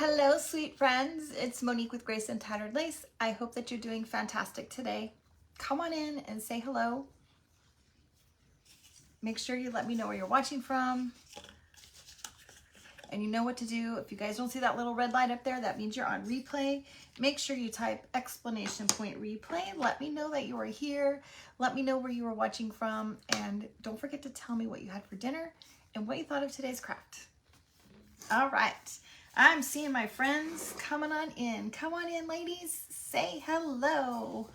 Hello, sweet friends. It's Monique with Grace and Tattered Lace. I hope that you're doing fantastic today. Come on in and say hello. Make sure you let me know where you're watching from. And you know what to do. If you guys don't see that little red light up there, that means you're on replay. Make sure you type exclamation point replay. Let me know that you are here. Let me know where you are watching from. And don't forget to tell me what you had for dinner and what you thought of today's craft. All right. I'm seeing my friends coming on in. Come on in, ladies. Say hello.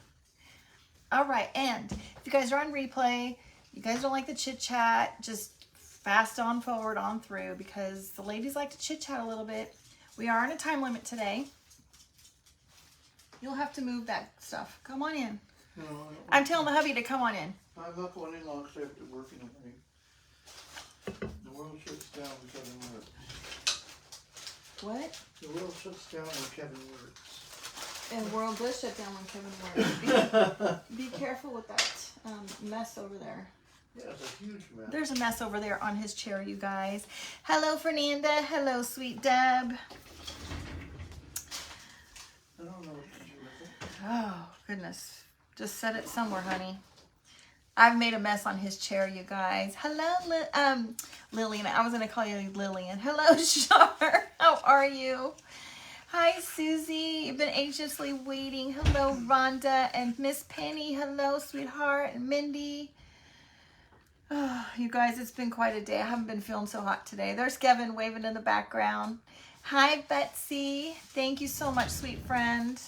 All right. And if you guys are on replay, you guys don't like the chit chat, just fast on forward on through because the ladies like to chit chat a little bit. We are on a time limit today. You'll have to move that stuff. Come on in. No, I'm telling the hubby to come on in. I'm not going in long because I have to work in the morning. The world shuts down when Kevin works. What? The world shuts down when Kevin works. And the world does shut down when Kevin works. Be careful with that mess over there. Yeah, it's a huge mess. There's a mess over there on his chair, you guys. Hello, Fernanda. Hello, sweet Deb. I don't know what to do with it. Oh, goodness. Just set it somewhere, honey. I've made a mess on his chair, you guys. Hello, Lillian. I was going to call you Lillian. Hello, Char. How are you? Hi, Susie. You've been anxiously waiting. Hello, Rhonda and Miss Penny. Hello, sweetheart. And Mindy. Oh, you guys, it's been quite a day. I haven't been feeling so hot today. There's Kevin waving in the background. Hi, Betsy. Thank you so much, sweet friend.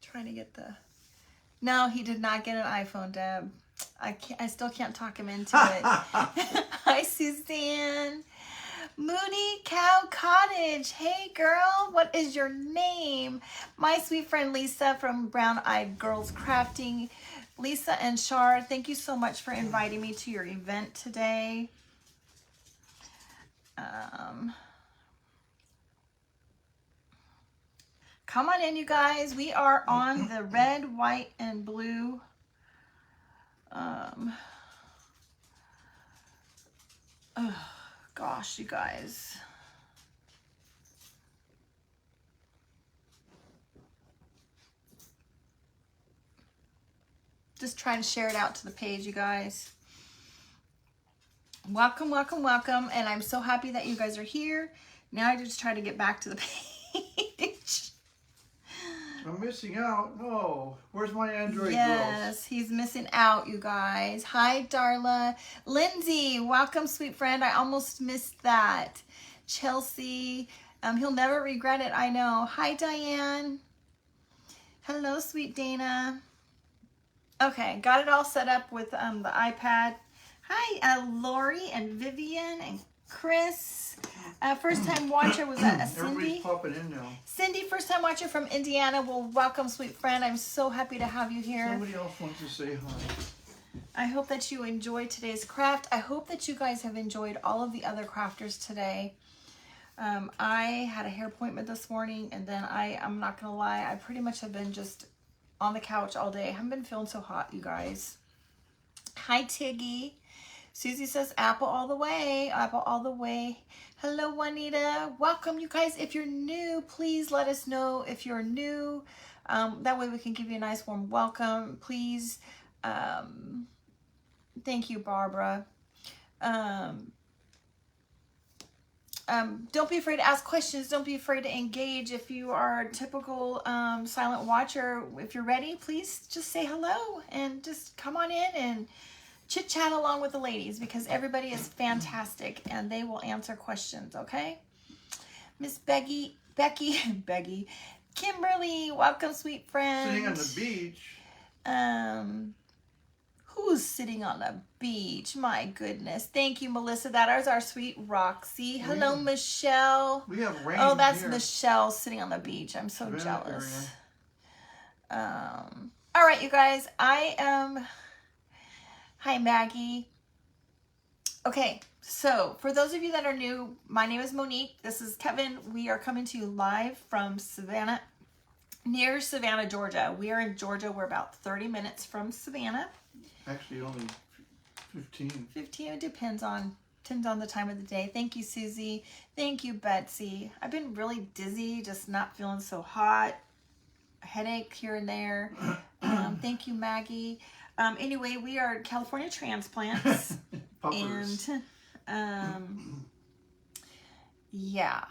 Trying to get the... No, he did not get an iPhone, Deb. I still can't talk him into it. Hi, Suzanne. Moody Cow Cottage. Hey, girl. What is your name? My sweet friend Lisa from Brown Eyed Girls Crafting. Lisa and Shar, thank you so much for inviting me to your event today. Come on in, you guys. We are on the red, white, and blue. Oh, gosh, you guys. Just trying to share it out to the page, you guys. Welcome, welcome, welcome. And I'm so happy that you guys are here. Now I just try to get back to the page. I'm missing out. No. Where's my Android Yes, girls? he's missing out, you guys. Hi, Darla. Lindsay, welcome, sweet friend. I almost missed that. Chelsea, he'll never regret it, I know. Hi, Diane. Hello, sweet Dana. Okay, got it all set up with the iPad. Hi, Lori and Vivian and Chris. First time watcher was Cindy. Everybody's popping in now. Cindy, first time watcher from Indiana. Well, welcome, sweet friend. I'm so happy to have you here. Somebody else wants to say hi. I hope that you enjoyed today's craft. I hope that you guys have enjoyed all of the other crafters today. I had a hair appointment this morning, and then I'm not going to lie, I pretty much have been just on the couch all day. I haven't been feeling so hot, you guys. Hi, Tiggy. Susie says, apple all the way, apple all the way. Hello, Juanita. Welcome, you guys. If you're new, please let us know if you're new. That way we can give you a nice warm welcome, please. Thank you, Barbara. Don't be afraid to ask questions. Don't be afraid to engage. If you are a typical silent watcher, if you're ready, please just say hello and just come on in and chit chat along with the ladies because everybody is fantastic and they will answer questions, okay? Miss Becky, Kimberly, welcome, sweet friend. Sitting on the beach. Who's sitting on the beach? My goodness. Thank you, Melissa. That is our sweet Roxy. Hello, Michelle. We have rain. Oh, that's here. Michelle sitting on the beach. I'm so Savannah jealous. All right, you guys. Hi, Maggie. Okay, so for those of you that are new, my name is Monique. This is Kevin. We are coming to you live from Savannah, near Savannah, Georgia. We are in Georgia. We're about 30 minutes from Savannah. Actually, only 15. 15, it depends on Depends on the time of the day. Thank you, Susie. Thank you, Betsy. I've been really dizzy, just not feeling so hot. A headache here and there. Thank you, Maggie. Anyway, we are California transplants. And yeah,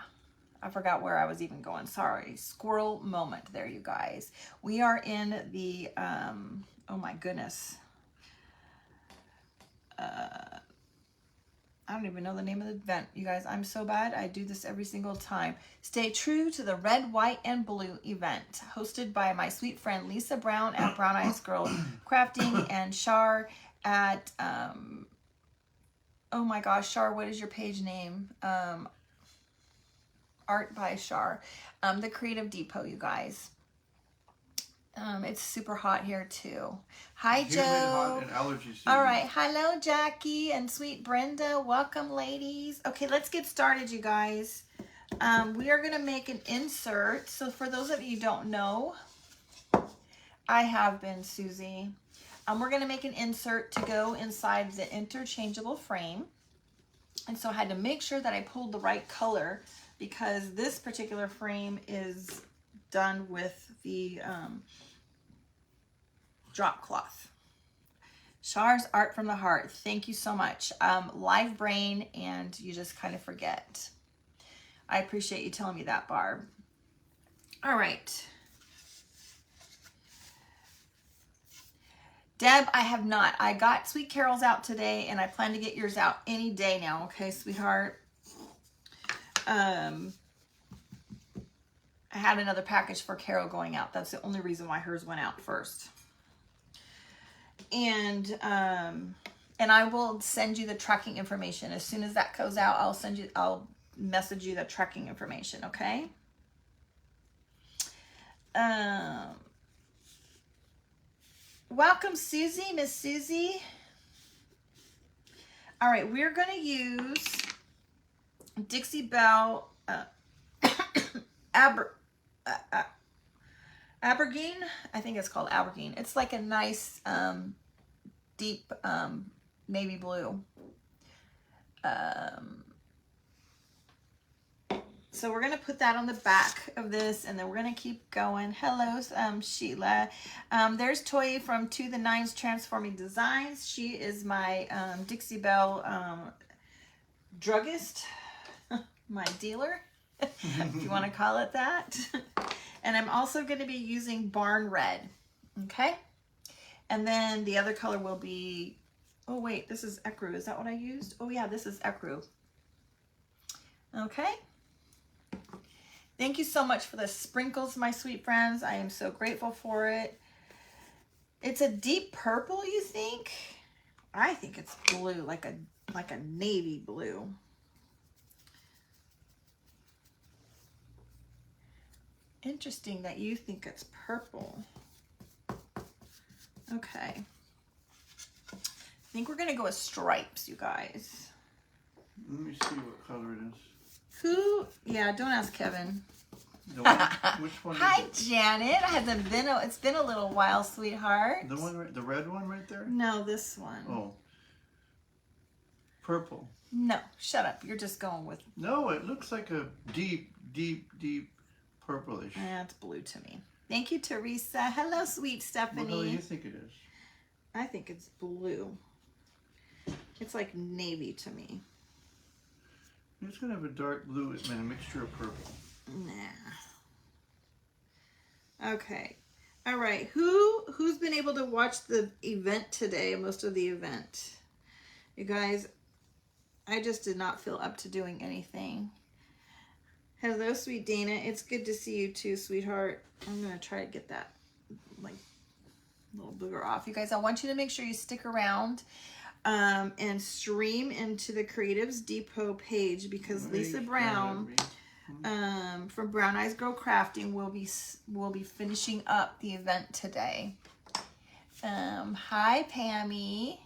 I forgot where I was even going. Sorry. Squirrel moment there, you guys. We are in the, oh my goodness. I don't even know the name of the event, you guys. I'm so bad. I do this every single time. Stay true to the red, white, and blue event, hosted by my sweet friend Lisa Brown at Brown Eyes Girl Crafting and Shar at, oh my gosh, Shar, what is your page name? Art by Shar. The Creative Depot, you guys. It's super hot here too. Hi, Joe. Hot and allergy season. All right. Hello, Jackie and sweet Brenda. Welcome, ladies. Okay, let's get started, you guys. We are going to make an insert. So for those of you who don't know, I have been Susie. We're going to make an insert to go inside the interchangeable frame. And so I had to make sure that I pulled the right color because this particular frame is done with the drop cloth. Shar's Art from the Heart. Thank you so much. Live brain, and you just kind of forget. I appreciate you telling me that, Barb. All right. Deb, I have not. I got Sweet Carol's out today, and I plan to get yours out any day now. Okay, sweetheart. I had another package for Carol going out. That's the only reason why hers went out first. And I will send you the tracking information. As soon as that goes out, I'll message you the tracking information, okay? Welcome, Susie, Miss Susie. All right, we're going to use Dixie Belle Abergine. I think it's called Abergine. It's like a nice deep navy blue. So we're going to put that on the back of this, and then we're going to keep going. Hello, Sheila. There's Toy from To the Nines Transforming Designs. She is my Dixie Belle druggist, my dealer, if you want to call it that. And I'm also going to be using Barn Red, okay? And then the other color will be, oh wait, this is Ecru. Is that what I used? Oh yeah, this is Ecru. Okay. Thank you so much for the sprinkles, my sweet friends. I am so grateful for it. It's a deep purple, you think? I think it's blue, like a navy blue. Interesting that you think it's purple. Okay. I think we're gonna go with stripes, you guys. Let me see what color it is. Who? Yeah, don't ask Kevin. Which one? Hi, Janet. It's been a little while, sweetheart. The one, the red one right there? No, this one. Oh. Purple. No, shut up. You're just going with. No, it looks like a deep purplish. It's blue to me. Thank you, Teresa. Hello, sweet Stephanie. What color do you think it is? I think it's blue. It's like navy to me. It's gonna have a dark blue and a mixture of purple. Nah. Okay. All right. Who's been able to watch the event today? Most of the event. You guys, I just did not feel up to doing anything. Hello, sweet Dana. It's good to see you too, sweetheart. I'm gonna try to get that like little booger off. You guys, I want you to make sure you stick around and stream into the Creatives Depot page because Lisa Brown from Brown Eyes Girl Crafting will be finishing up the event today. Hi, Pammy.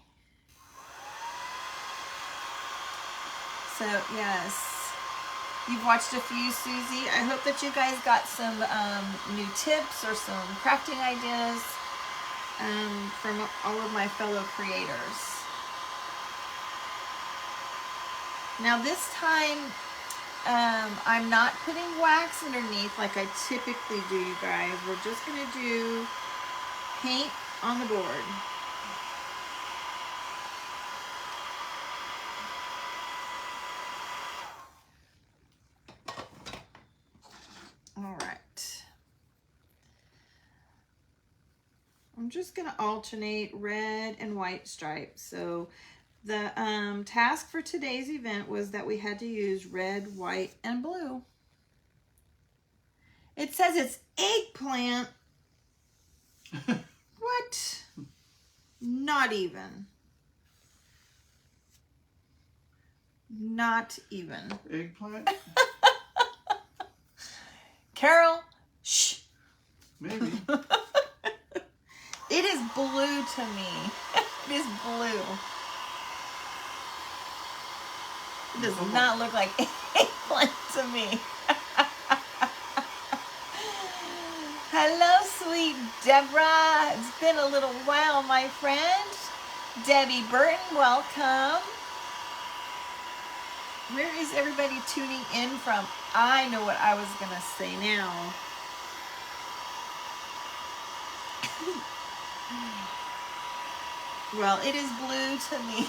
So yes, you've watched a few, Susie. I hope that you guys got some new tips or some crafting ideas from all of my fellow creators. Now this time, I'm not putting wax underneath like I typically do, you guys. We're just going to do paint on the board. All right. I'm just going to alternate red and white stripes. So the task for today's event was that we had to use red, white, and blue. It says it's eggplant. What? Not even. Not even. Eggplant? Carol, shh. Maybe. It is blue to me. It is blue. It does not look like eggplant to me. Hello, sweet Deborah. It's been a little while, my friend. Debbie Burton, welcome. Where is everybody tuning in from? I know what I was going to say now. Well, it is blue to me.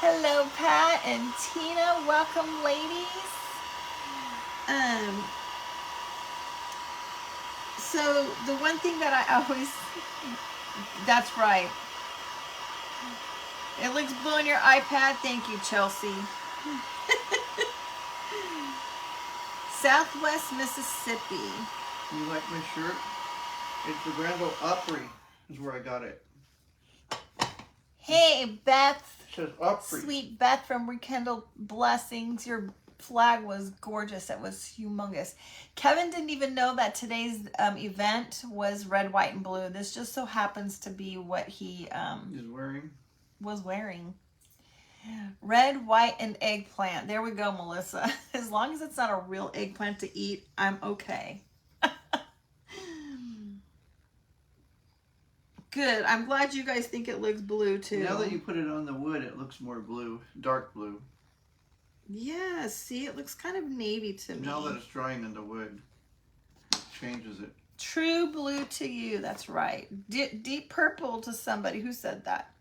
Hello, Pat and Tina. Welcome, ladies. So the one thing that I always, that's right. It looks blue on your iPad. Thank you, Chelsea. Southwest Mississippi. You like my shirt? It's the Grand Ole Opry is where I got it. Hey, Beth. It says Opry. Sweet Beth from Rekindled Blessings. Your flag was gorgeous. It was humongous. Kevin didn't even know that today's event was red, white, and blue. This just so happens to be what he is wearing. Was wearing. Red, white, and eggplant. There we go, Melissa. As long as it's not a real eggplant to eat, I'm okay. Good. I'm glad you guys think it looks blue too. Now that you put it on the wood, it looks more blue, dark blue. Yeah, see, it looks kind of navy to me. Now that it's drying in the wood, it changes it. True blue to you. That's right. Deep purple to somebody. Who said that?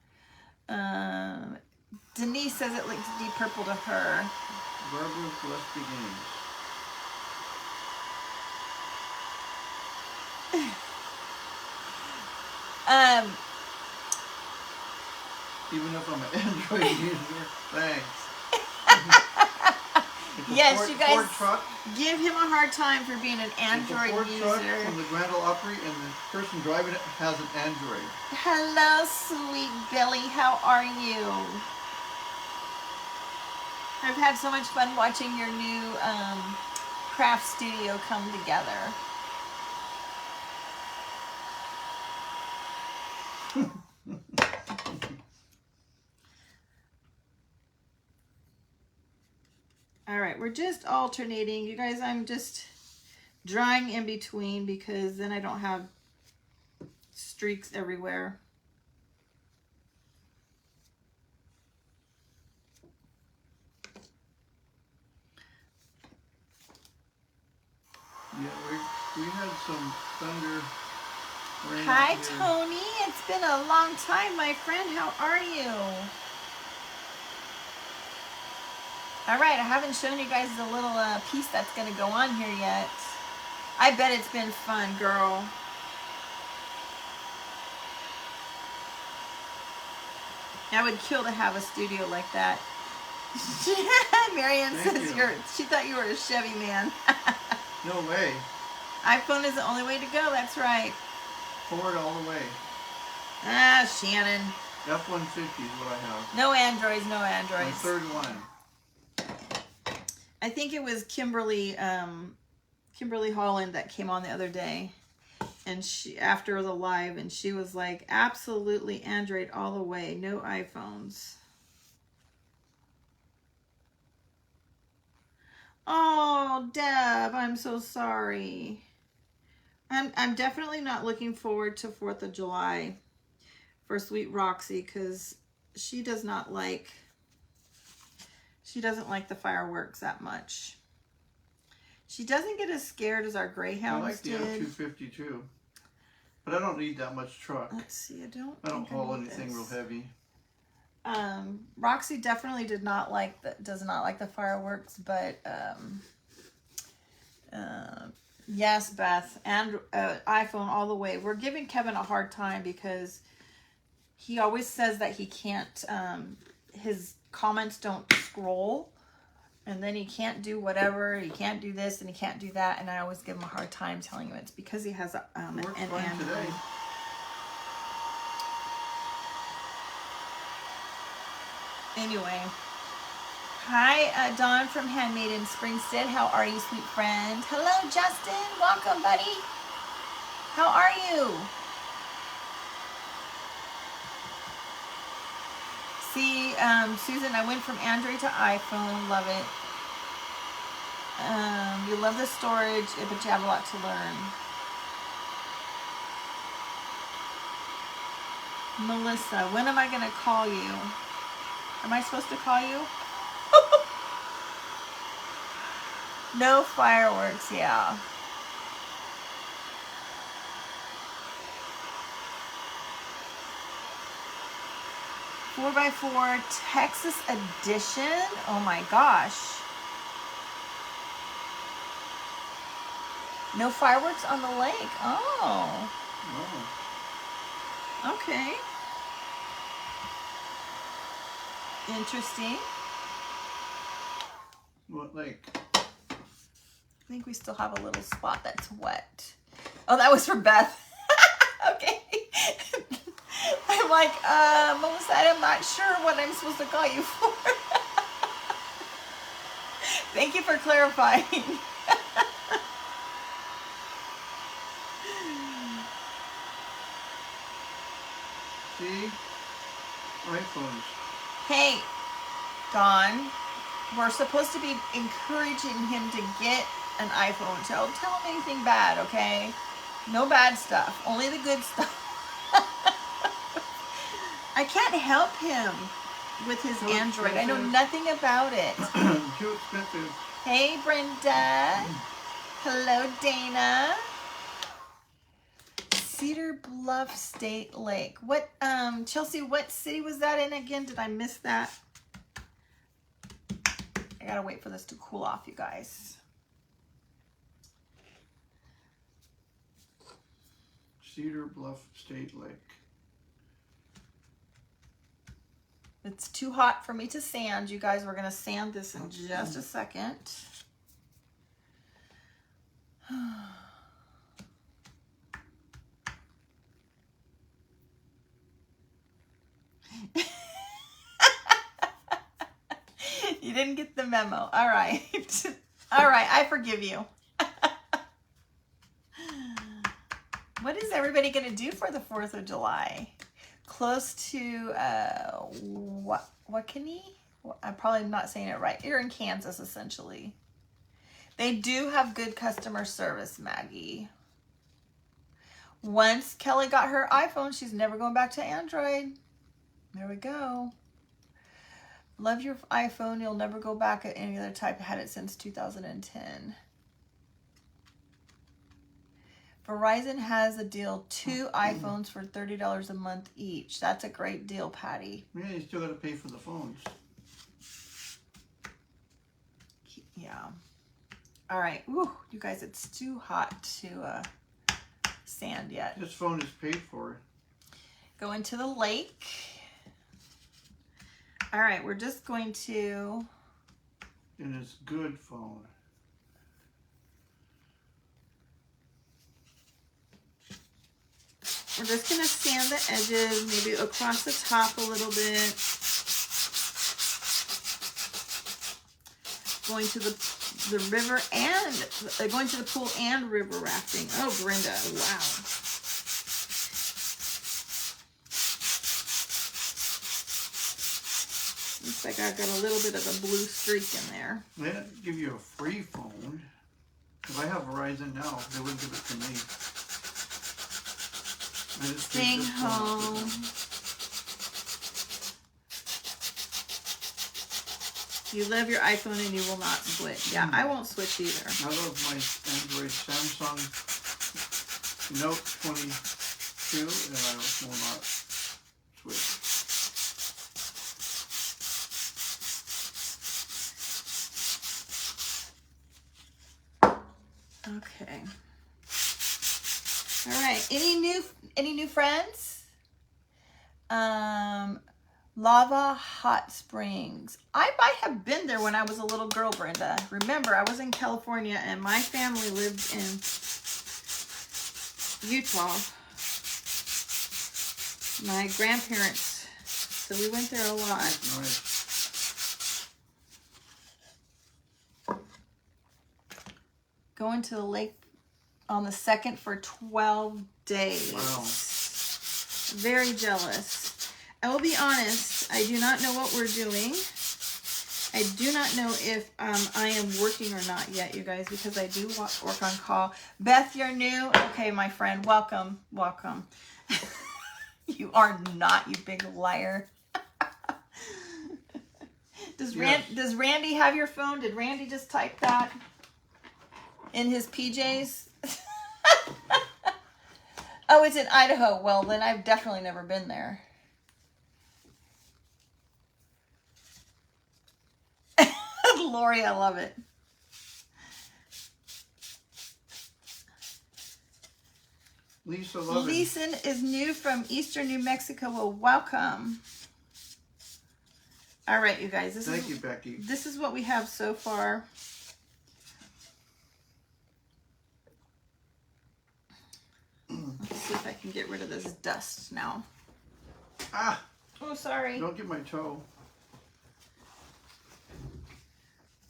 Denise says it looks deep purple to her. Barbara's blessed beginnings. Even if I'm an Android user, thanks. Yes, Ford, you guys Ford truck. Give him a hard time for being an Android Ford user. truck from the Grand Ole Opry, and the person driving it has an Android. Hello, sweet Billy. How are you? I've had so much fun watching your new craft studio come together. All right, we're just alternating. You guys, I'm just drying in between because then I don't have streaks everywhere. Yeah, we had some thunder. Rain Hi, out here. Tony. It's been a long time, my friend. How are you? All right, I haven't shown you guys the little piece that's going to go on here yet. I bet it's been fun, girl. I would kill to have a studio like that. Marianne says she thought you were a Chevy man. No way. iPhone is the only way to go. That's right. Ford all the way. Ah, Shannon. F-150 is what I have. No Androids, no My Androids. third one. I think it was Kimberly Holland that came on the other day, and she after the live, and she was like, absolutely Android all the way, no iPhones. Oh, Deb, I'm so sorry. I'm definitely not looking forward to 4th of July for Sweet Roxy because she does not like She doesn't like the fireworks that much. She doesn't get as scared as our greyhounds I like the did. F-250 too. But I don't need that much truck. Let's see, I don't haul need anything this. real heavy. Roxy definitely does not like the fireworks, but yes, Beth, and iPhone all the way. We're giving Kevin a hard time because he always says that he can't, his comments don't scroll, and then he can't do whatever, he can't do this and he can't do that, and I always give him a hard time telling him it's because he has an Works fine Android. today. Anyway, hi, Dawn from Handmaiden Springstead. How are you, sweet friend? Hello, Justin. Welcome, buddy. How are you? See, Susan, I went from Android to iPhone. Love it. You love the storage, but you have a lot to learn. Melissa, when am I going to call you? Am I supposed to call you? No fireworks, yeah. Four by 4 Texas edition. Oh my gosh. No fireworks on the lake. Oh. Oh. Okay. Interesting. What lake? I think we still have a little spot that's wet. Oh, that was for Beth. Okay. I'm like, Melissa, I'm not sure what I'm supposed to call you for. Thank you for clarifying. See? iPhones. Hey, Dawn, we're supposed to be encouraging him to get an iPhone. So don't tell him anything bad, okay? No bad stuff, only the good stuff. I can't help him with his Android. I know nothing about it. Too expensive. Hey, Brenda. Hello, Dana. Cedar Bluff State Lake. What, Chelsea, what city was that in again? Did I miss that? I gotta wait for this to cool off, you guys. Cedar Bluff State Lake. It's too hot for me to sand, you guys. We're gonna sand this in just a second. You didn't get the memo. All right. All right, I forgive you. What is everybody going to do for the 4th of July? Close to, Waukene? I'm probably not saying it right. You're in Kansas, essentially. They do have good customer service, Maggie. Once Kelly got her iPhone, she's never going back to Android. There we go. Love your iPhone. You'll never go back at any other type. I had it since 2010. Verizon has a deal. 2 iPhones for $30 a month each. That's a great deal, Patty. Yeah, you still got to pay for the phones. Yeah. All right. Woo, you guys, it's too hot to sand yet. This phone is paid for. Go into the lake. All right, we're just going to... And it's good phone. We're just going to sand the edges, maybe across the top a little bit. Going to the river and going to the pool and river rafting. Oh, Brenda, wow. Looks like I've got a little bit of a blue streak in there. They didn't give you a free phone. If I have Verizon now, they wouldn't give it to me. I just Staying home. You love your iPhone and you will not switch. Yeah, I won't switch either. I love my Android Samsung Note 22 and I will not switch. Okay. All right. Any new friends? Lava Hot Springs. I might have been there when I was a little girl, Brenda. Remember, I was in California and my family lived in Utah. My grandparents. So we went there a lot. Nice. Going to the lake on the 2nd for 12 days. Wow. Very jealous. I will be honest, I do not know what we're doing. I do not know if I am working or not yet, you guys, because I do work on call. Beth, you're new? Okay, my friend, welcome, welcome. You are not, you big liar. Does Randy have your phone? Did Randy just type that in his PJs? Oh, it's in Idaho. Well, then I've definitely never been there. Lori, I love it. Lisa Lovin. Leeson is new from Eastern New Mexico. Well, welcome. All right, you guys. Thank you, Becky. This is what we have so far. Let's see if I can get rid of this dust now. Ah! Oh, sorry. Don't get my toe.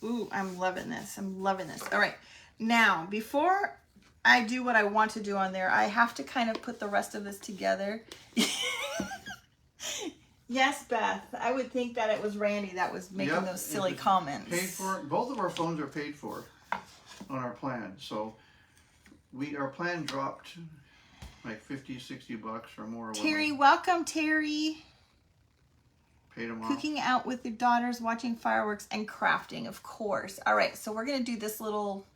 Ooh, I'm loving this. I'm loving this. All right. Now, before I do what I want to do on there, I have to kind of put the rest of this together. Yes, Beth. I would think that it was Randy that was making those silly comments. Paid for. Both of our phones are paid for on our plan. So our plan dropped like $50-$60 or more. Terry, welcome, Terry. Paid them off. Cooking out with your daughters, watching fireworks, and crafting, of course. All right, so we're gonna do this little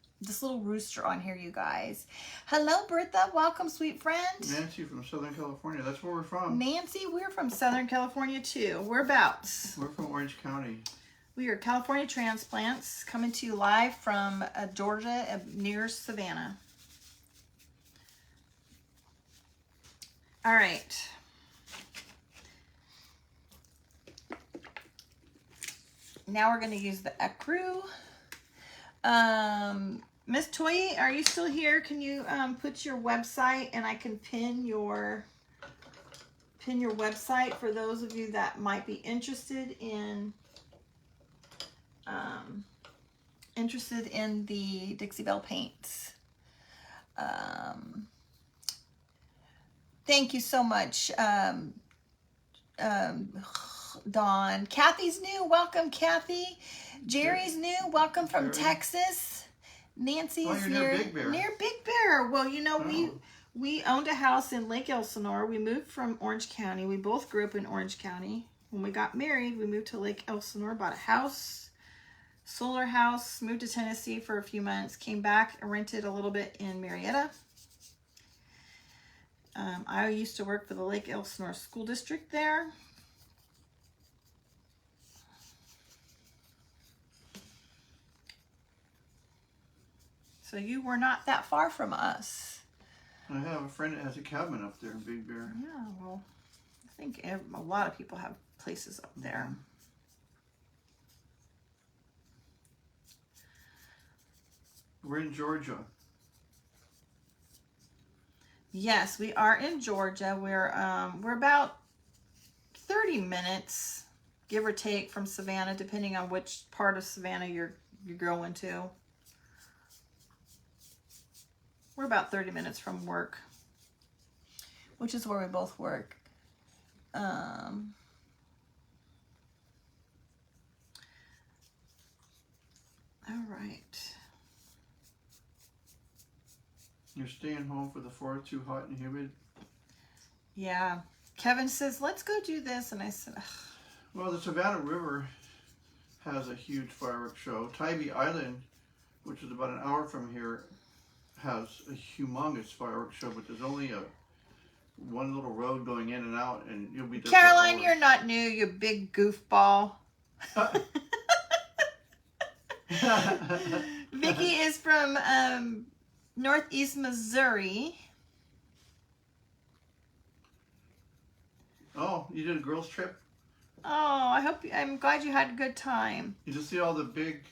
rooster on here, you guys. Hello, Bertha. Welcome, sweet friend. Nancy from Southern California. That's where we're from. Nancy, we're from Southern California too. Whereabouts? We're from Orange County. We are California transplants coming to you live from Georgia, near Savannah. All right. Now we're going to use the ecru. Miss Toyi, are you still here? Can you put your website and I can pin your website for those of you that might be interested in the Dixie Belle paints. Thank you so much. Dawn. Kathy's new. Welcome, Kathy. Jerry's new. Welcome from Texas. Nancy's near Big Bear. Near Big Bear. Well, you know, we owned a house in Lake Elsinore. We moved from Orange County. We both grew up in Orange County. When we got married, we moved to Lake Elsinore, bought a house, solar house, moved to Tennessee for a few months, came back and rented a little bit in Marietta. I used to work for the Lake Elsinore School District there. So you were not that far from us. I have a friend that has a cabin up there in Big Bear. Yeah, well, I think a lot of people have places up there. We're in Georgia. Yes, we are in Georgia. We're about 30 minutes, give or take, from Savannah, depending on which part of Savannah you're going to. We're about 30 minutes from work, which is where we both work. All right. You're staying home for the 4th, too hot and humid? Yeah. Kevin says, let's go do this. And I said, ugh. Well, the Savannah River has a huge fireworks show. Tybee Island, which is about an hour from here, has a humongous fireworks show, but there's only one little road going in and out, and you'll be there. Caroline, you're not new, you big goofball. Vicky is from Northeast Missouri. Oh, you did a girls' trip? Oh, I'm glad you had a good time. You just see all the big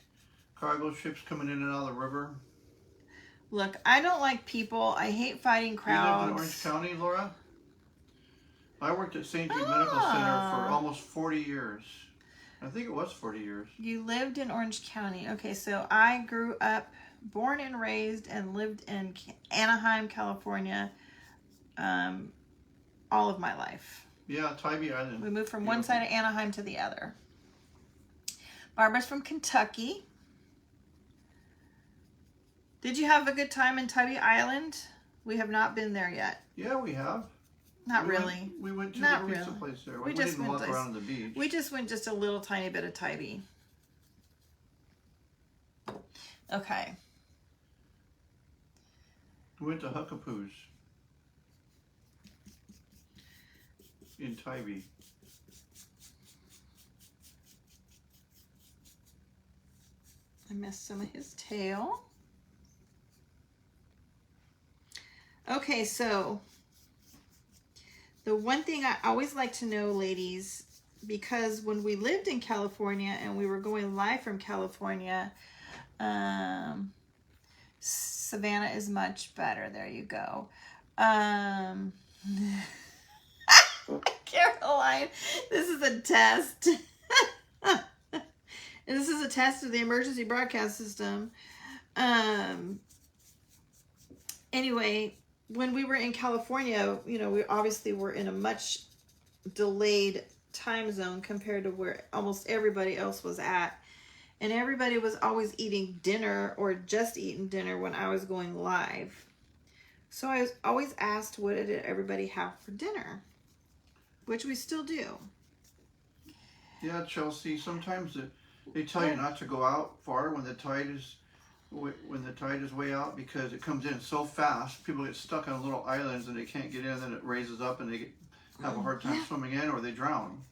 cargo ships coming in and out of the river? Look, I don't like people. I hate fighting crowds. You lived in Orange County, Laura? I worked at St. Jude Medical Center for almost 40 years. I think it was 40 years. You lived in Orange County. Okay, so I grew up, born and raised, and lived in Anaheim, California, all of my life. Yeah, Tybee Island. We moved from one side of Anaheim to the other. Barbara's from Kentucky. Did you have a good time in Tybee Island? We have not been there yet. Yeah, we have. Not really. We went to Not the pizza really. place there. We We just didn't went walk to- around the beach. We just went just a little tiny bit of Tybee. Okay. We went to Huckapoo's in Tybee. I missed some of his tail. Okay, so the one thing I always like to know, ladies, because when we lived in California and we were going live from California, Savannah is much better. There you go. Caroline, this is a test. And this is a test of the emergency broadcast system. Anyway, when we were in California, you know, we obviously were in a much delayed time zone compared to where almost everybody else was at. And everybody was always eating dinner or just eating dinner when I was going live. So I was always asked, what did everybody have for dinner? Which we still do. Yeah, Chelsea, sometimes they tell you not to go out far when the tide is way out because it comes in so fast. People get stuck on little islands and they can't get in, then it raises up and they have a hard time swimming in, or they drown.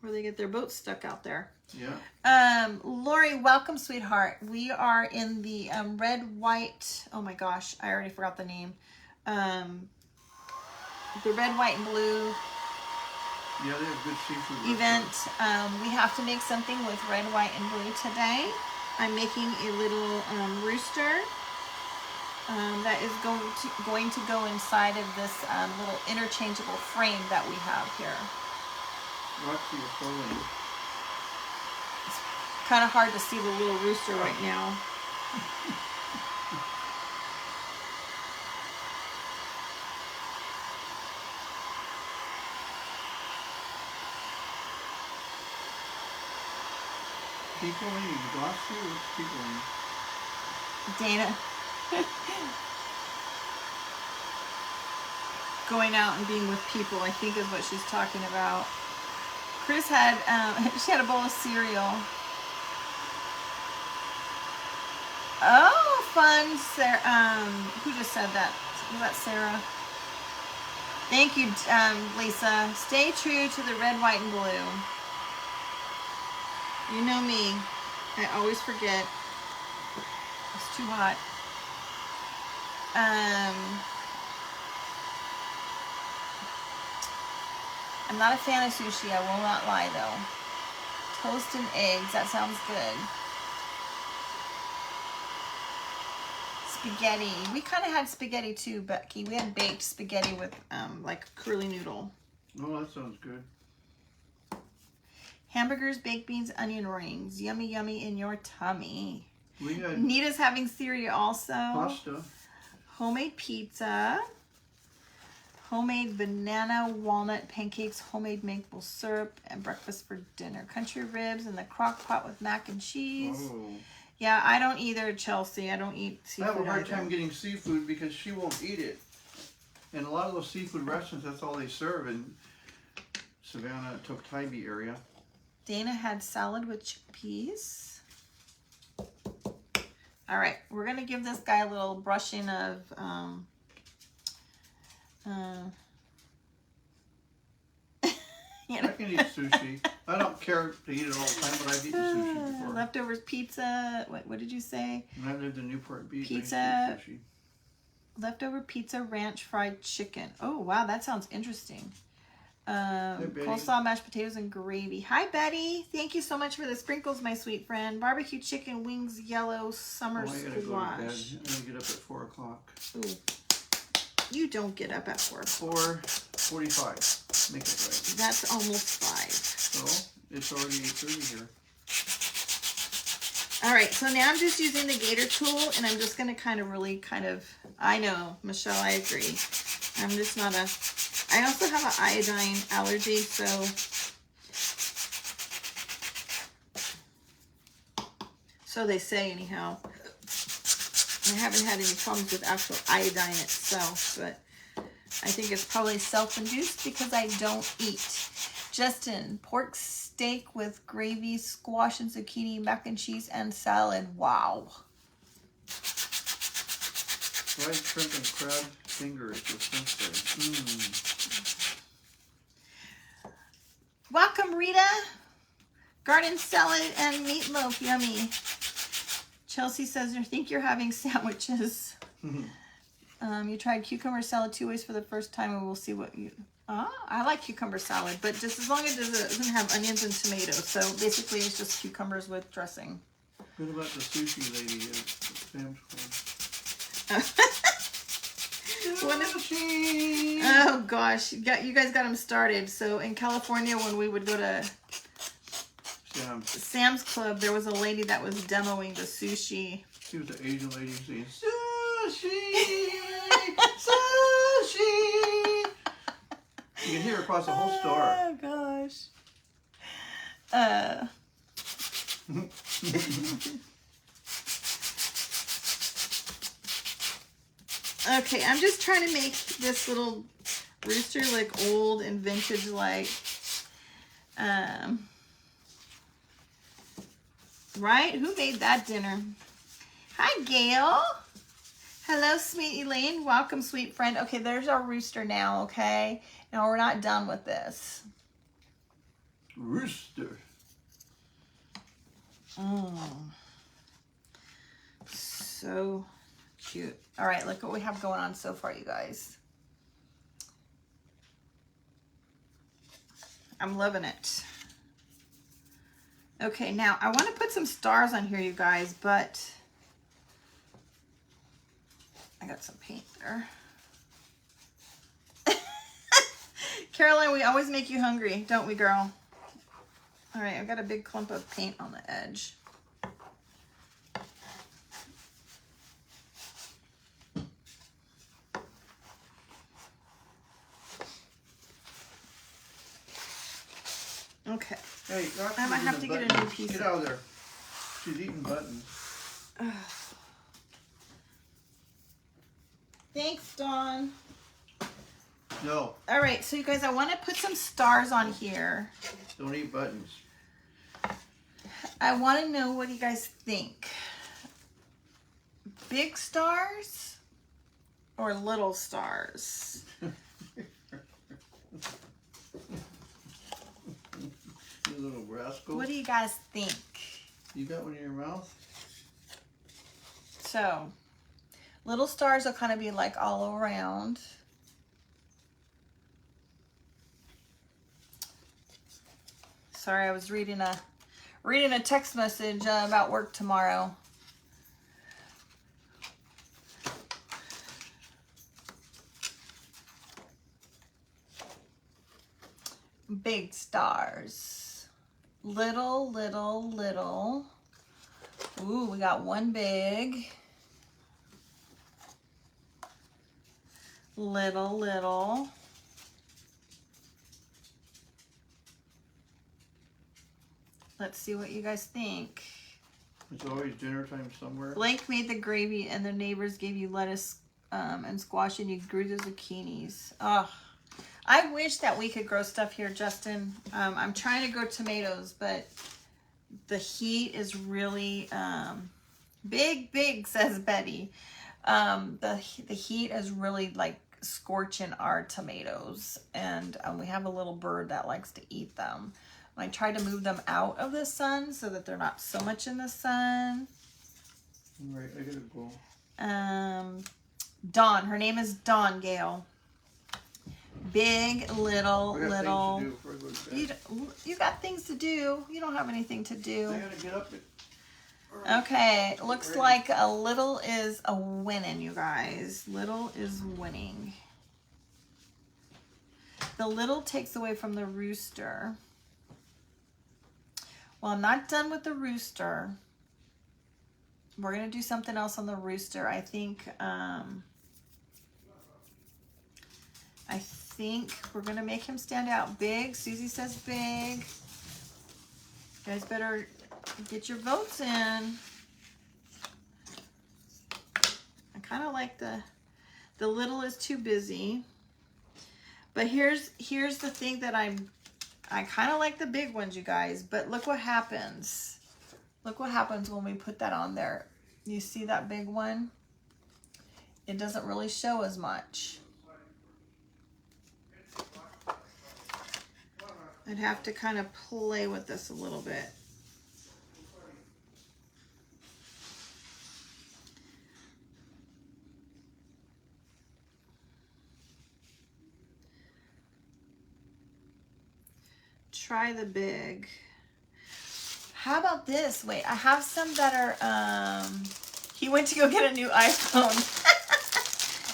Or they get their boat stuck out there. Yeah. Lori, welcome, sweetheart. We are in the red, white, oh my gosh, I already forgot the name. The red, white, and blue Yeah, they have good seafood event. restaurants. We have to make something with red, white, and blue today. I'm making a little rooster that is going to go inside of this little interchangeable frame that we have here. Roxy is folding. It's kind of hard to see the little rooster right now. Peopling, you glossy or peopling? Dana. Going out and being with people, I think is what she's talking about. Chris had, she had a bowl of cereal. Oh, fun, Sarah. Who just said that? Was that Sarah? Thank you, Lisa. Stay true to the red, white, and blue. You know me. I always forget. It's too hot. I'm not a fan of sushi. I will not lie, though. Toast and eggs. That sounds good. Spaghetti. We kind of had spaghetti too, Becky. We had baked spaghetti with like curly noodle. Oh, that sounds good. Hamburgers, baked beans, onion rings. Yummy, yummy in your tummy. We had Nita's having cereal also. pasta. Homemade pizza. Homemade banana walnut pancakes. Homemade maple syrup. And breakfast for dinner. Country ribs in the crock pot with mac and cheese. Oh. Yeah, I don't either, Chelsea. I don't eat I seafood have a hard either. time getting seafood because she won't eat it. And a lot of those seafood restaurants, that's all they serve in Savannah, Tybee area. Dana had salad with chickpeas. All right, we're gonna give this guy a little brushing of I can eat sushi. I don't care to eat it all the time, but I've eaten sushi before. Leftovers pizza. What did you say? When I lived in Newport Beach, Pizza. I used to eat sushi. Leftover pizza, ranch fried chicken. Oh wow, that sounds interesting. Coleslaw, mashed potatoes, and gravy. Hi, Betty. Thank you so much for the sprinkles, my sweet friend. Barbecue chicken wings, yellow summer I gotta squash. go to bed. I gotta get up at 4 o'clock. Ooh. You don't get up at 4. 4:45. Make it right. That's almost 5. So it's already 8:30 here. All right, so now I'm just using the gator tool, and I'm just gonna I know, Michelle, I agree. I'm just not I also have an iodine allergy, so they say anyhow. I haven't had any problems with actual iodine itself, but I think it's probably self-induced because I don't eat. Justin, pork steak with gravy, squash and zucchini, mac and cheese, and salad. Wow. Fried shrimp and crab fingers with French fries. Welcome, Rita. Garden salad and meatloaf. Yummy. Chelsea says, I think you're having sandwiches. You tried cucumber salad 2 ways for the first time, and we'll see what you... I like cucumber salad, but just as long as it doesn't have onions and tomatoes. So basically, it's just cucumbers with dressing. What about the sushi lady at Sam's Club? Oh gosh, you guys got them started. So in California, when we would go to Sam's Club, there was a lady that was demoing the sushi. She was an Asian lady saying, sushi, sushi. You can hear her across the whole store. Oh gosh. Okay, I'm just trying to make this little rooster like old and vintage like. Right? Who made that dinner? Hi, Gail. Hello, sweet Elaine. Welcome, sweet friend. Okay, there's our rooster now, okay? Now, we're not done with this. Rooster. So cute. All right, look what we have going on so far, you guys. I'm loving it. Okay, now I want to put some stars on here, you guys, but I got some paint there. Caroline, we always make you hungry, don't we, girl? All right, I've got a big clump of paint on the edge. Okay. Hey, I might have to get a new piece. Get out of there. She's eating buttons. Thanks, Dawn. No. All right, so you guys, I want to put some stars on here. Don't eat buttons. I want to know what you guys think. Big stars or little stars? You little rascal. What do you guys think? You got one in your mouth? So, little stars will kind of be like all around. Sorry, I was reading a text message about work tomorrow. Big stars. Little, little, little. Ooh, we got one big. Little, little. Let's see what you guys think. It's always dinner time somewhere. Blake made the gravy and the neighbors gave you lettuce and squash and you grew the zucchinis. Oh, I wish that we could grow stuff here, Justin. I'm trying to grow tomatoes, but the heat is really big, says Betty. The heat is really like scorching our tomatoes, and we have a little bird that likes to eat them. I try to move them out of the sun so that they're not so much in the sun. All right, I gotta go. Dawn, her name is Dawn Gale. Big, little. I got things to do before I go to bed. You got things to do. You don't have anything to do. I gotta get up. Okay, looks like a little is a winning, you guys. Little is winning. The little takes away from the rooster. Well, I'm not done with the rooster. We're going to do something else on the rooster. I think we're going to make him stand out big. Susie says big. You guys better get your votes in. I kind of like the little is too busy. But here's the thing that I kind of like the big ones, you guys, but look what happens. Look what happens when we put that on there. You see that big one? It doesn't really show as much. I'd have to kind of play with this a little bit. Try the big. How about this? Wait, I have some that are, he went to go get a new iPhone.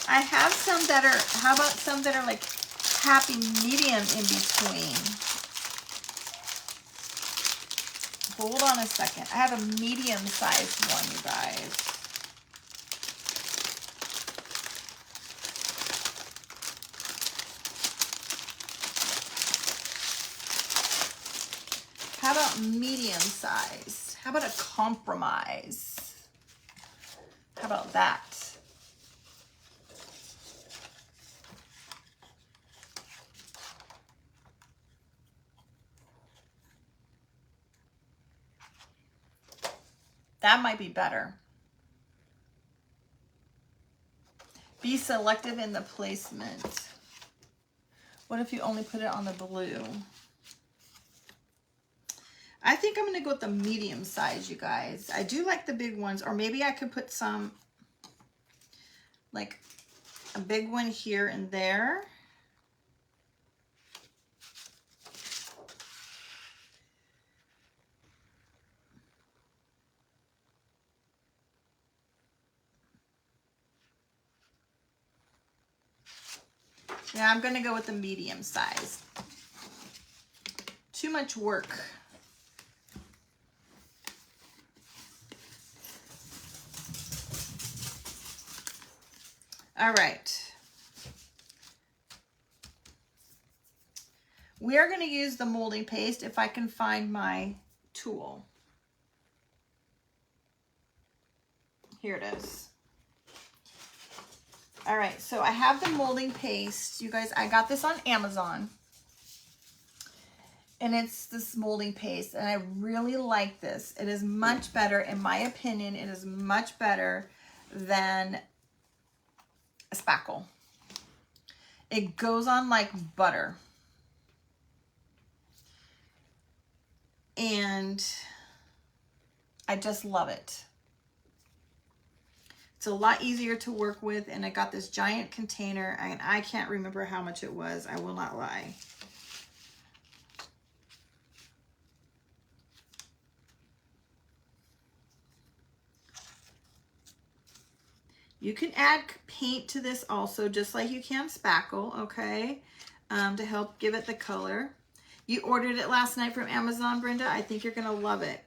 I have some that are, how about some that are like happy medium in between? Hold on a second. I have a medium-sized one, you guys. How about medium-sized? How about a compromise? How about that? That might be better. Be selective in the placement. What if you only put it on the blue? I think I'm going to go with the medium size, you guys. I do like the big ones, or maybe I could put some, like a big one here and there. Yeah, I'm going to go with the medium size. Too much work. All right. We are going to use the molding paste if I can find my tool. Here it is. All right, so I have the molding paste. You guys, I got this on Amazon. And it's this molding paste, and I really like this. It is much better, in my opinion, it is much better than a spackle. It goes on like butter. And I just love it. It's a lot easier to work with, and I got this giant container, and I can't remember how much it was. I will not lie. You can add paint to this also, just like you can spackle, okay, to help give it the color. You ordered it last night from Amazon, Brenda. I think you're going to love it.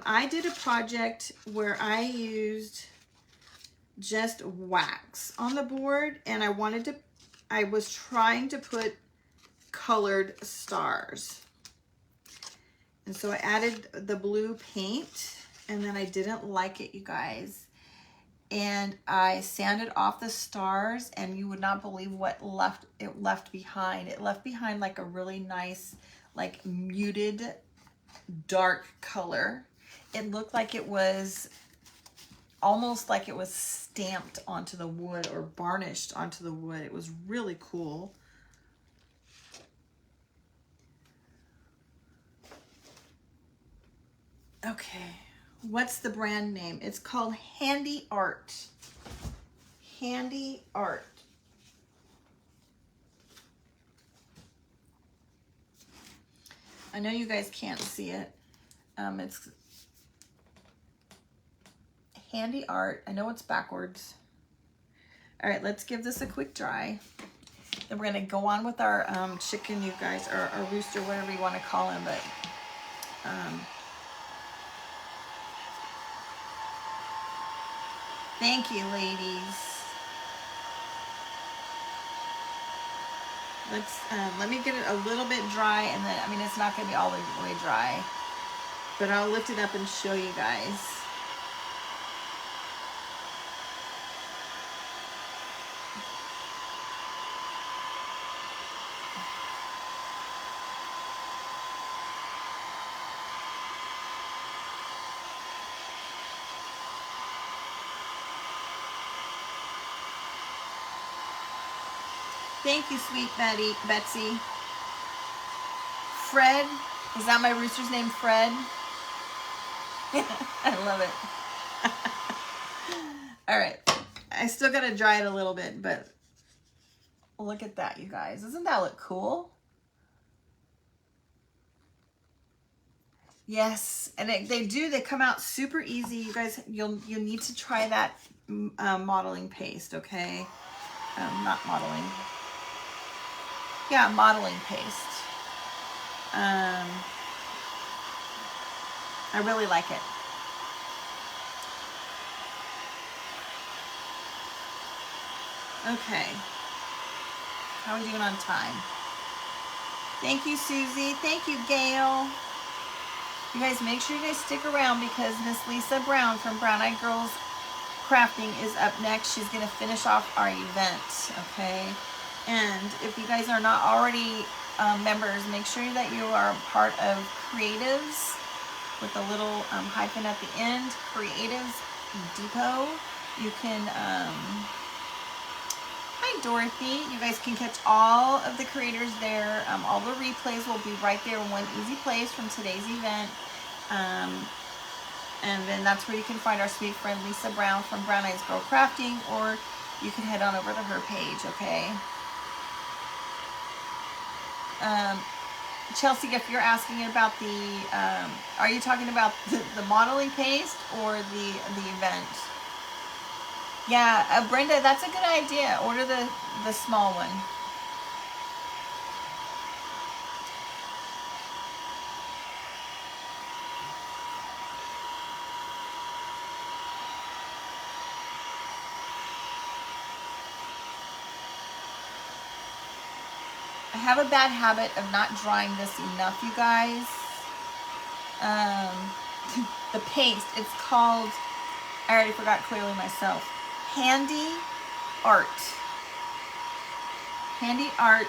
I did a project where I used just wax on the board, and I was trying to put colored stars. And so I added the blue paint, and then I didn't like it, you guys. And I sanded off the stars, and you would not believe what it left behind. It left behind like a really nice, like muted, dark color. It looked like it was almost like it was stamped onto the wood or varnished onto the wood. It was really cool. Okay, what's the brand name? It's called Handy Art. Handy Art. I know you guys can't see it. It's Handy Art. I know it's backwards. All right, let's give this a quick dry. Then we're gonna go on with our chicken, you guys, or our rooster, whatever you want to call him. But thank you, ladies. Let me get it a little bit dry, and then, I mean, it's not gonna be all the way dry, but I'll lift it up and show you guys. Thank you, sweet Betsy. Fred, is that my rooster's name, Fred? I love it. All right, I still gotta dry it a little bit, but look at that, you guys. Doesn't that look cool? Yes, and they come out super easy. You guys, you'll need to try that modeling paste, okay? Not modeling. Yeah, modeling paste. I really like it. Okay. How are we doing on time? Thank you, Susie. Thank you, Gail. You guys, make sure you guys stick around because Miss Lisa Brown from Brown Eyed Girls Crafting is up next. She's going to finish off our event, okay? And if you guys are not already members, make sure that you are part of Creatives with a little hyphen at the end, Creatives Depot. You can, hi Dorothy, you guys can catch all of the creators there. All the replays will be right there in one easy place from today's event. And then that's where you can find our sweet friend Lisa Brown from Brown Eyes Girl Crafting, or you can head on over to her page, okay? Chelsea, if you're asking about the, are you talking about the modeling paste or the event? Yeah, Brenda, that's a good idea. Order the small one. I have a bad habit of not drying this enough, you guys. The paste, it's called, I already forgot clearly myself, Handy Art. Handy Art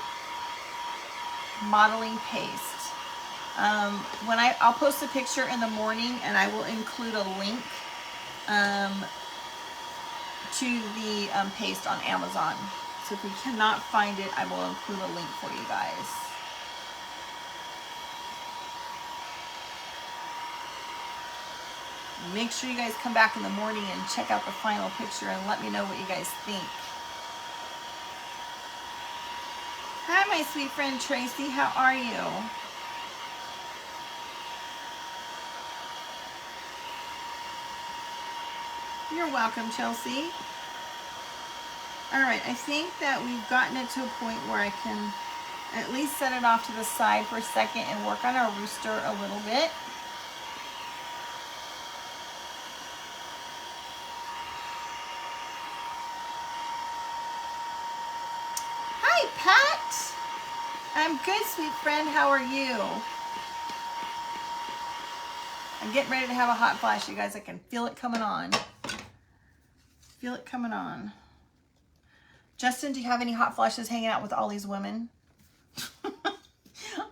modeling paste. I'll post a picture in the morning, and I will include a link to the paste on Amazon. So if you cannot find it, I will include a link for you guys. Make sure you guys come back in the morning and check out the final picture and let me know what you guys think. Hi, my sweet friend Tracy. How are you? You're welcome, Chelsea. All right, I think that we've gotten it to a point where I can at least set it off to the side for a second and work on our rooster a little bit. Hi, Pat. I'm good, sweet friend. How are you? I'm getting ready to have a hot flash, you guys. I can feel it coming on. Feel it coming on. Justin, do you have any hot flashes hanging out with all these women?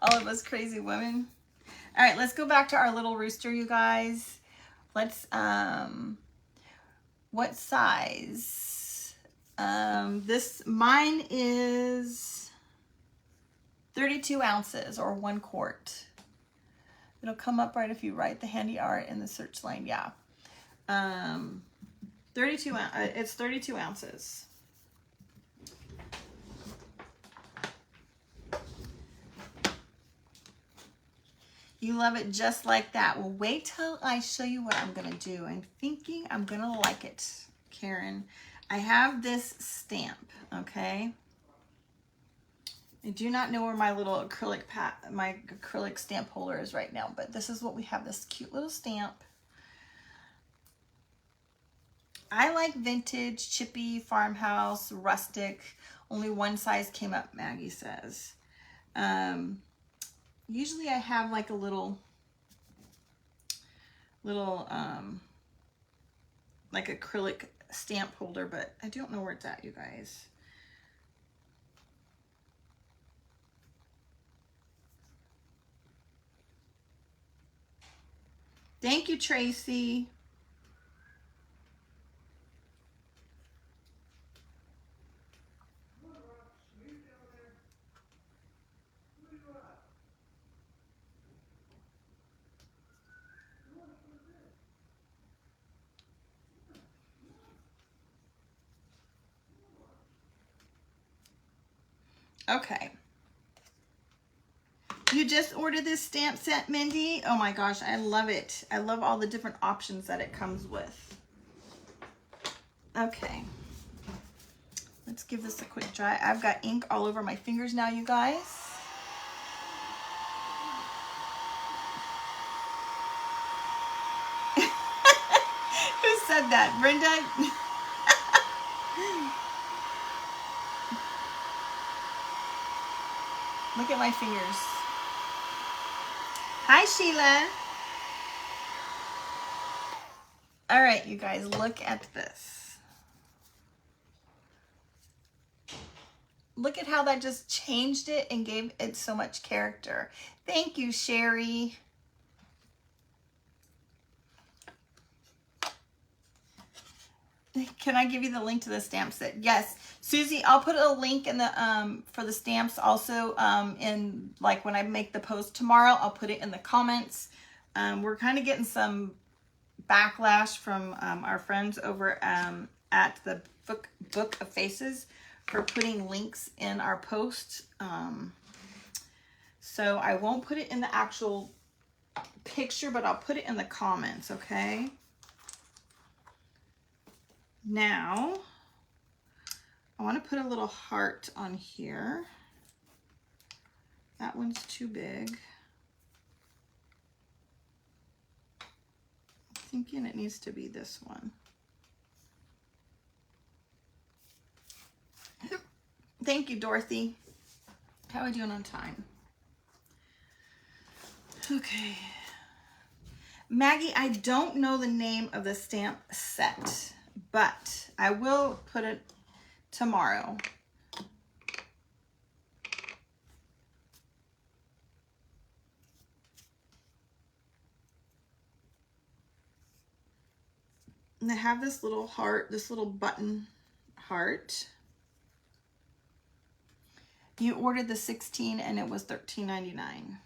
All of us crazy women. All right, let's go back to our little rooster, you guys. Let's, what size? Mine is 32 ounces or 1 quart. It'll come up right if you write the handy art in the search line. Yeah. 32, it's 32 ounces. You love it just like that. Well, wait till I show you what I'm going to do. I'm thinking I'm going to like it, Karen. I have this stamp, okay? I do not know where my little acrylic stamp holder is right now, but this is what we have, this cute little stamp. I like vintage, chippy, farmhouse, rustic. Only one size came up, Maggie says. Usually I have like a little like acrylic stamp holder, but I don't know where it's at, you guys. Thank you, Tracy. Okay. You just ordered this stamp set, Mindy? Oh my gosh, I love it. I love all the different options that it comes with. Okay. Let's give this a quick dry. I've got ink all over my fingers now, you guys. Who said that? Brenda? Look at my fingers. Hi, Sheila. All right, you guys, look at this. Look at how that just changed it and gave it so much character. Thank you, Sherry. Can I give you the link to the stamp set? Yes. Susie, I'll put a link in the for the stamps also in like when I make the post tomorrow. I'll put it in the comments. We're kind of getting some backlash from our friends over at the Book of Faces for putting links in our post. So I won't put it in the actual picture, but I'll put it in the comments, okay? Now, I want to put a little heart on here. That one's too big. I'm thinking it needs to be this one. Thank you, Dorothy. How are we doing on time? Okay. Maggie, I don't know the name of the stamp set, but I will put it tomorrow. And I have this little heart, this little button heart. You ordered the 16 and it was $13.99.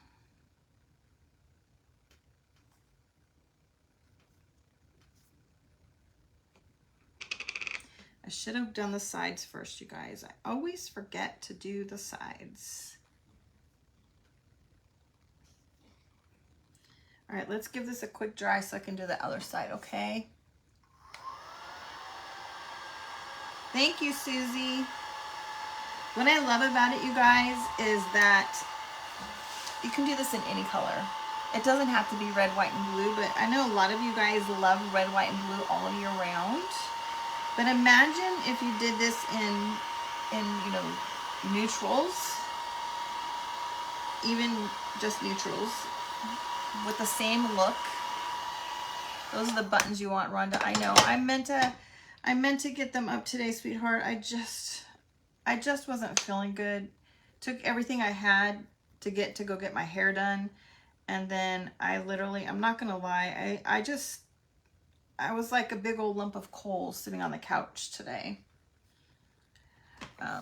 I should have done the sides first, you guys. I always forget to do the sides. All right, let's give this a quick dry so I can do the other side, okay? Thank you, Susie. What I love about it, you guys, is that you can do this in any color. It doesn't have to be red, white, and blue, but I know a lot of you guys love red, white, and blue all year round. But imagine if you did this in you know, neutrals, even just neutrals, with the same look. Those are the buttons you want, Rhonda. I know. I meant to get them up today, sweetheart. I just wasn't feeling good. Took everything I had to go get my hair done. And then I literally, I'm not going to lie, I was like a big old lump of coal sitting on the couch today. Hi,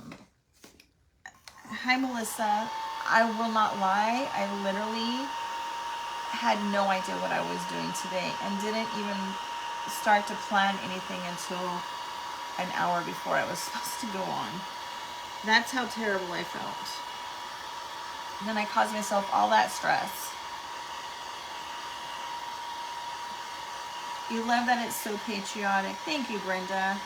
Melissa. I will not lie. I literally had no idea what I was doing today and didn't even start to plan anything until an hour before I was supposed to go on. That's how terrible I felt. And then I caused myself all that stress. You love that it's so patriotic. Thank you, Brenda.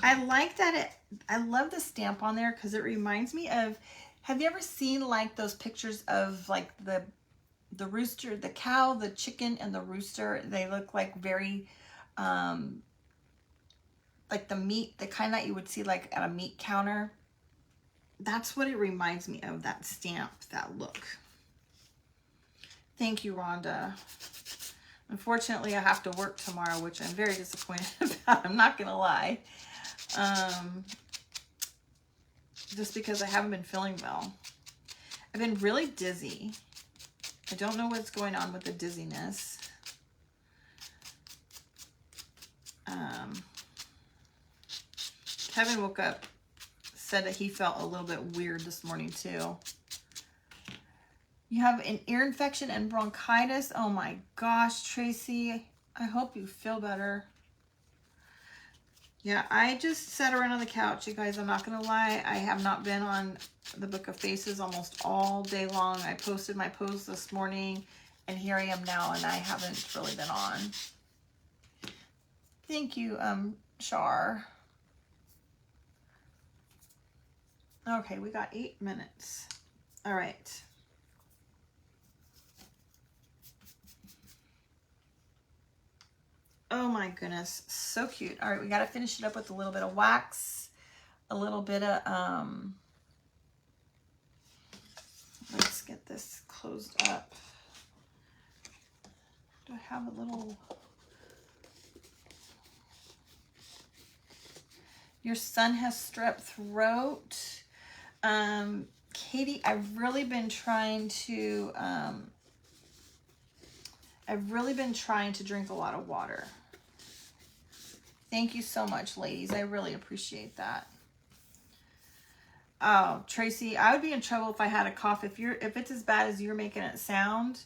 I like that I love the stamp on there because it reminds me of, have you ever seen like those pictures of like the rooster, the cow, the chicken, and the rooster? They look like very, like the meat, the kind that you would see like at a meat counter. That's what it reminds me of, that stamp, that look. Thank you, Rhonda. Unfortunately, I have to work tomorrow, which I'm very disappointed about. I'm not going to lie. Just because I haven't been feeling well. I've been really dizzy. I don't know what's going on with the dizziness. Kevin woke up, said that he felt a little bit weird this morning too. You have an ear infection and bronchitis. Oh my gosh, Tracy. I hope you feel better. Yeah, I just sat around on the couch, you guys. I'm not going to lie. I have not been on the Book of Faces almost all day long. I posted my post this morning, and here I am now, and I haven't really been on. Thank you, Char. Okay, we got 8 minutes. All right. Oh my goodness, so cute. All right, we got to finish it up with a little bit of wax, a little bit of, let's get this closed up. Do I have a little, your son has strep throat. Katie, I've really been trying to drink a lot of water. Thank you so much, ladies. I really appreciate that. Oh, Tracy, I would be in trouble if I had a cough. If it's as bad as you're making it sound,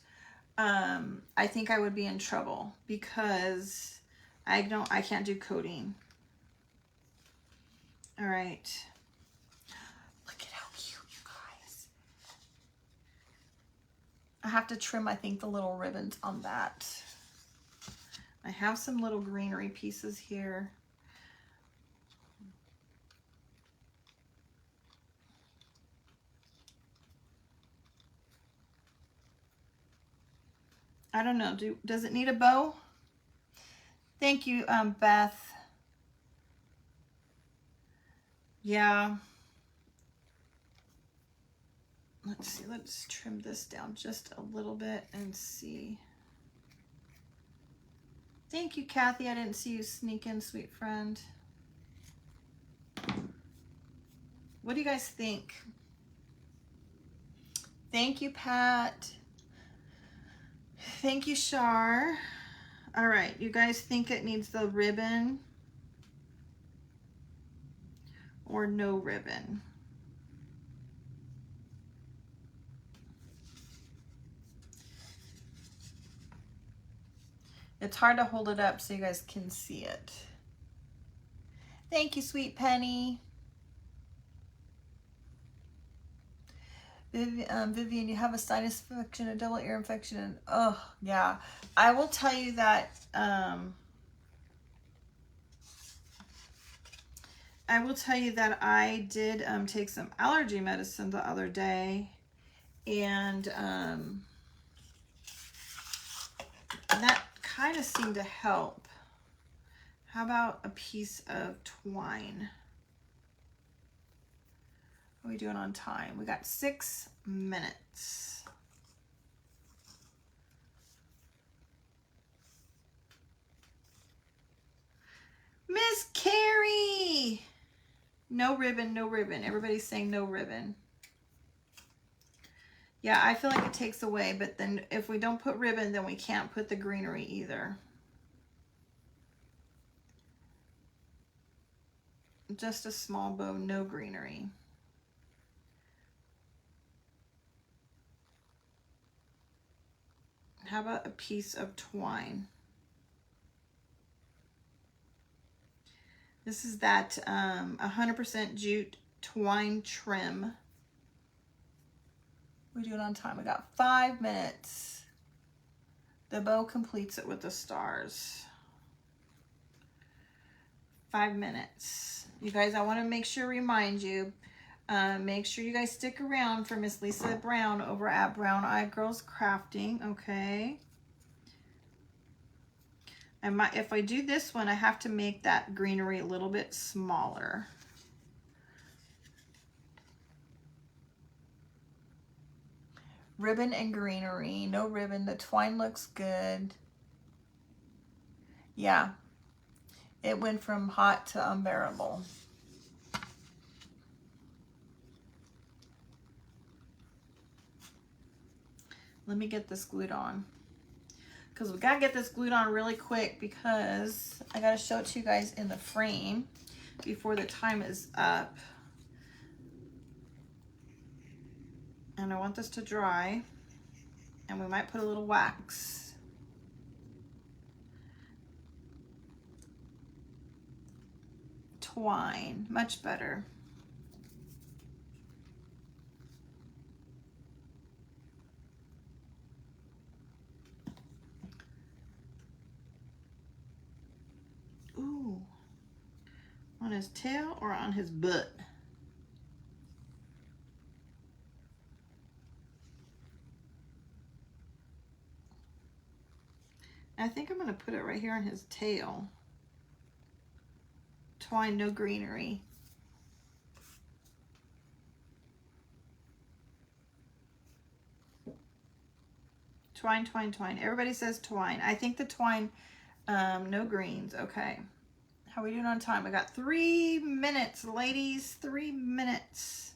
I think I would be in trouble because I can't do codeine. All right. Look at how cute, you guys. I have to trim, I think, the little ribbons on that. I have some little greenery pieces here. I don't know. Does it need a bow? Thank you, Beth. Yeah. Let's see. Let's trim this down just a little bit and see. Thank you, Kathy. I didn't see you sneak in, sweet friend. What do you guys think? Thank you, Pat. Thank you, Shar. All right, you guys think it needs the ribbon or no ribbon? It's hard to hold it up so you guys can see it. Thank you, sweet Penny. Vivian, you have a sinus infection, a double ear infection, and oh yeah. I will tell you that I did take some allergy medicine the other day, and that kind of seemed to help. How about a piece of twine? What are we doing on time? We got 6 minutes. No ribbon, no ribbon. Everybody's saying no ribbon. Yeah, I feel like it takes away, but then if we don't put ribbon, then we can't put the greenery either. Just a small bow, no greenery. How about a piece of twine? This is that 100% jute twine trim. We're doing on time. We got 5 minutes. The bow completes it with the stars. 5 minutes. You guys, I want to make sure, remind you, make sure you guys stick around for Miss Lisa Brown over at Brown Eyed Girls Crafting, okay? If I do this one, I have to make that greenery a little bit smaller. Ribbon and greenery. No ribbon. The twine looks good. Yeah. It went from hot to unbearable. Let me get this glued on. Because we got to get this glued on really quick because I got to show it to you guys in the frame before the time is up. And I want this to dry, and we might put a little wax. Twine, much better. Ooh, on his tail or on his butt? I think I'm going to put it right here on his tail. Twine, no greenery. Twine, twine, twine. Everybody says twine. I think the twine, no greens. Okay. How are we doing on time? We got 3 minutes, ladies. 3 minutes.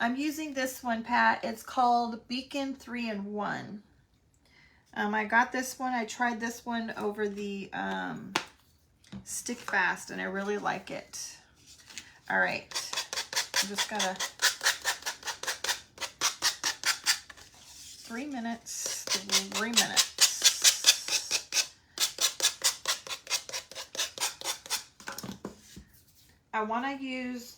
I'm using this one, Pat. It's called Beacon 3-in-1. I got this one. I tried this one over the Stick Fast, and I really like it. All right. I just gotta 3 minutes. 3 minutes. I want to use,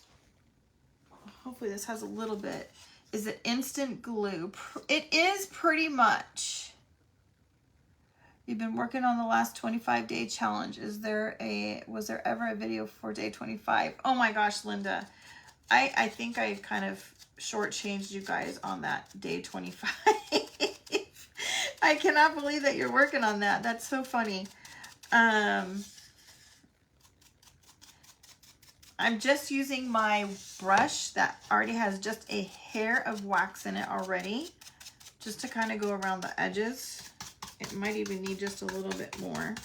hopefully this has a little bit, is it instant glue? It is pretty much. You've been working on the last 25-day challenge. Was there ever a video for day 25? Oh my gosh, Linda. I think I kind of shortchanged you guys on that day 25. I cannot believe that you're working on that. That's so funny. I'm just using my brush that already has just a hair of wax in it already, just to kind of go around the edges. It might even need just a little bit more.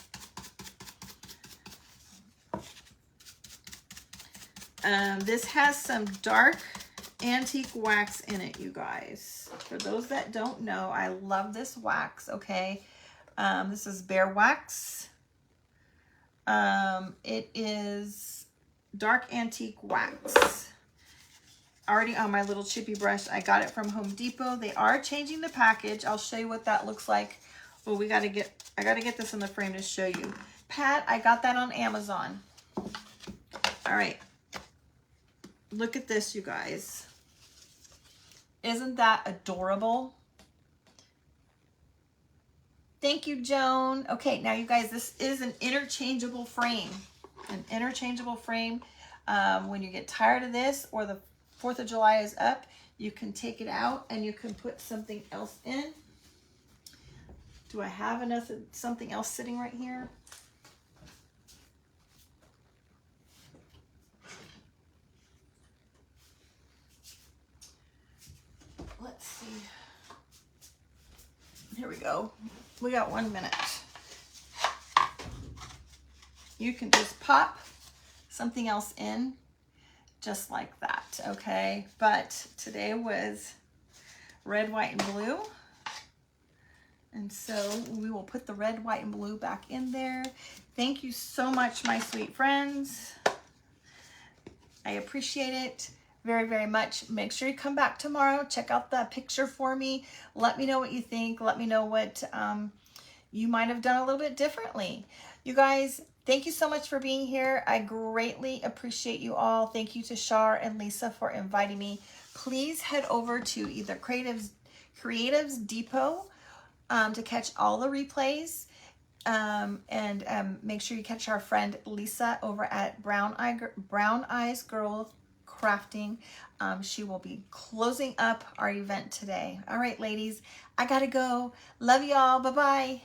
This has some dark antique wax in it, you guys. For those that don't know, I love this wax, okay? This is Bear Wax. It is dark antique wax. Already on my little chippy brush. I got it from Home Depot. They are changing the package. I'll show you what that looks like. Well, I gotta get this in the frame to show you. Pat, I got that on Amazon. All right. Look at this, you guys. Isn't that adorable? Thank you, Joan. Okay, now you guys, this is an interchangeable frame. An interchangeable frame. When you get tired of this or the 4th of July is up, you can take it out and you can put something else in. Do I have enough something else sitting right here? Let's see. Here we go. We got 1 minute. You can just pop something else in just like that, okay? But today was red, white, and blue. And so we will put the red, white, and blue back in there. Thank you so much, my sweet friends. I appreciate it very, very much. Make sure you come back tomorrow. Check out the picture for me. Let me know what you think. Let me know what you might have done a little bit differently. You guys, thank you so much for being here. I greatly appreciate you all. Thank you to Shar and Lisa for inviting me. Please head over to either Creatives Depot to catch all the replays. And make sure you catch our friend Lisa over at Brown Eyes Girl Crafting. She will be closing up our event today. All right, ladies, I gotta go. Love y'all. Bye-bye.